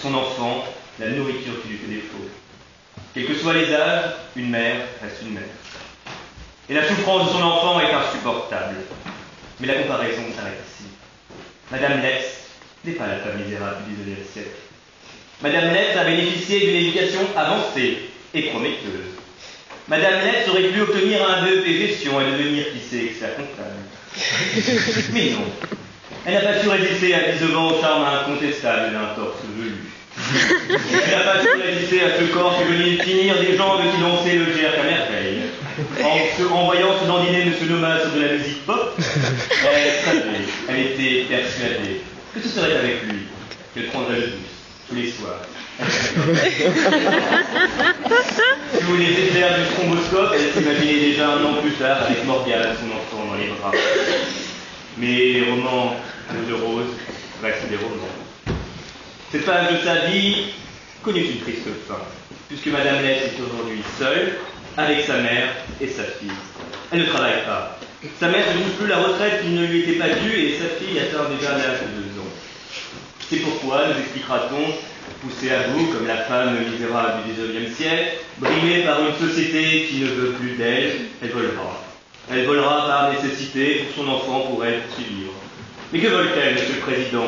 son enfant la nourriture qui lui fait défaut. Quels que soient les âges, une mère reste une mère. Et la souffrance de son enfant est insupportable. Mais la comparaison s'arrête ici. Madame Letts n'est pas la femme misérable du XIXe siècle. Madame Letts a bénéficié d'une éducation avancée et prometteuse. Madame Letts aurait pu obtenir un BEP gestion et devenir, qui sait, expert comptable. Mais non. Elle n'a pas su résister à 19 ans au charme incontestable d'un torse velu. Elle n'a pas su résister à ce corps qui venait finir des jambes qui dansaient le jerk à merveille. En voyant se dandiner M. Nomas sur de la musique pop, elle savait, elle était persuadée que ce serait avec lui qu'elle prendrait le bus tous les soirs. Sous les éclairs du stromboscope, elle s'imaginait déjà un an plus tard avec Morgane, son enfant, dans les bras. Mais les romans de Rose restent des romans. Cette phase de sa vie connut une triste fin, puisque Madame Letts est aujourd'hui seule, avec sa mère et sa fille. Elle ne travaille pas. Sa mère ne touche plus la retraite qui ne lui était pas due et sa fille atteint déjà l'âge de 2 ans. C'est pourquoi, nous expliquera-t-on, poussée à bout comme la femme misérable du XIXe siècle, brimée par une société qui ne veut plus d'elle, elle volera. Elle volera par nécessité pour son enfant, pour elle, pour survivre. Mais que vole-t-elle, Monsieur le Président?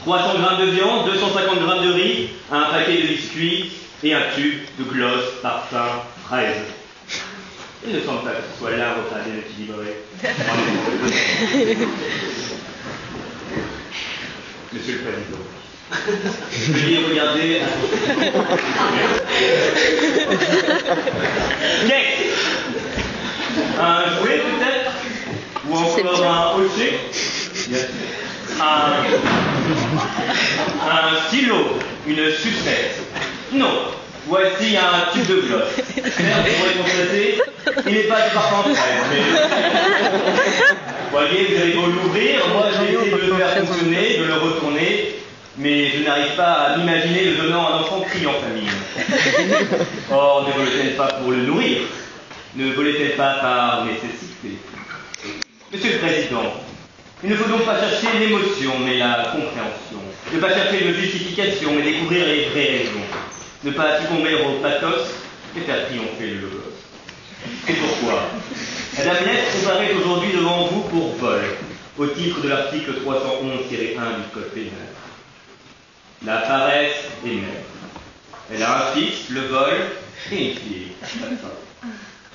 300 grammes de viande, 250 grammes de riz, un paquet de biscuits et un tube de gloss, parfum, fraise. Il ne semble pas que ce soit là votre ADN équilibré. Monsieur le Président, veuillez regarder qu'est-ce un jouet peut-être? Ou encore un hochet? Un stylo, une sucette. Non, voici un tube de gloss. D'ailleurs, vous pourrez constater, il n'est pas de parfum frais, mais... Voyez, vous allez l'ouvrir, moi j'ai essayé de le faire fonctionner, de le retourner, mais je n'arrive pas à m'imaginer le donnant à un enfant criant en famille. Or, ne volait-elle pas pour le nourrir? Ne volait-elle pas par nécessité? Monsieur le Président, il ne faut donc pas chercher l'émotion, mais la compréhension. Ne pas chercher de justification, mais découvrir les vraies raisons. Ne pas succomber au pathos, mais faire triompher le logos. C'est pourquoi Madame Letts comparaît aujourd'hui devant vous pour vol, au titre de l'article 311-1 du Code pénal. La paresse est mère. Elle a un fils, le vol, et une fille, la femme.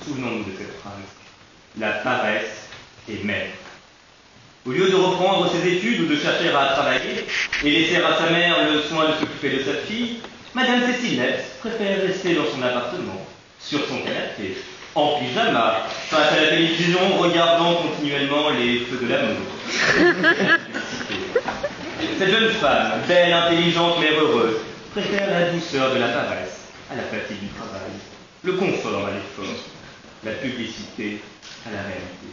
Souvenons-nous de cette phrase. La paresse est mère. Au lieu de reprendre ses études ou de chercher à travailler et laisser à sa mère le soin de s'occuper de sa fille, Madame Cécile Letts préfère rester dans son appartement, sur son canapé, en pyjama, face à la télévision, regardant continuellement les feux de l'amour. Cette jeune femme, belle, intelligente mais heureuse, préfère la douceur de la paresse à la fatigue du travail, le confort à l'effort, la publicité à la réalité.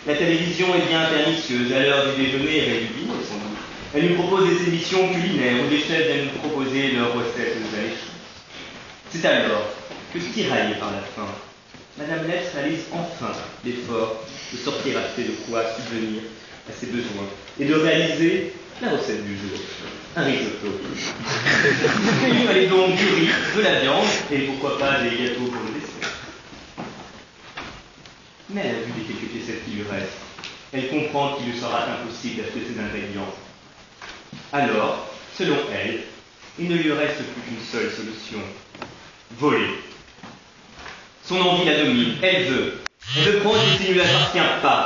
La télévision est bien pernicieuse, à l'heure du déjeuner et du dîner sans doute. Elle nous propose des émissions culinaires où les chefs viennent nous proposer leurs recettes alléchantes. C'est alors que, tiraillée par la faim, Madame Letts réalise enfin l'effort de sortir acheter de quoi subvenir à ses besoins et de réaliser la recette du jour, un risotto. Il lui fallait donc du riz, de la viande et pourquoi pas des gâteaux pour le dessert. Mais à la vue des quelques piécettes qui lui restent, elle comprend qu'il lui sera impossible d'acheter ces ingrédients. Alors, selon elle, il ne lui reste plus qu'une seule solution: voler. Son envie la domine, elle veut prendre ce qui ne lui appartient pas.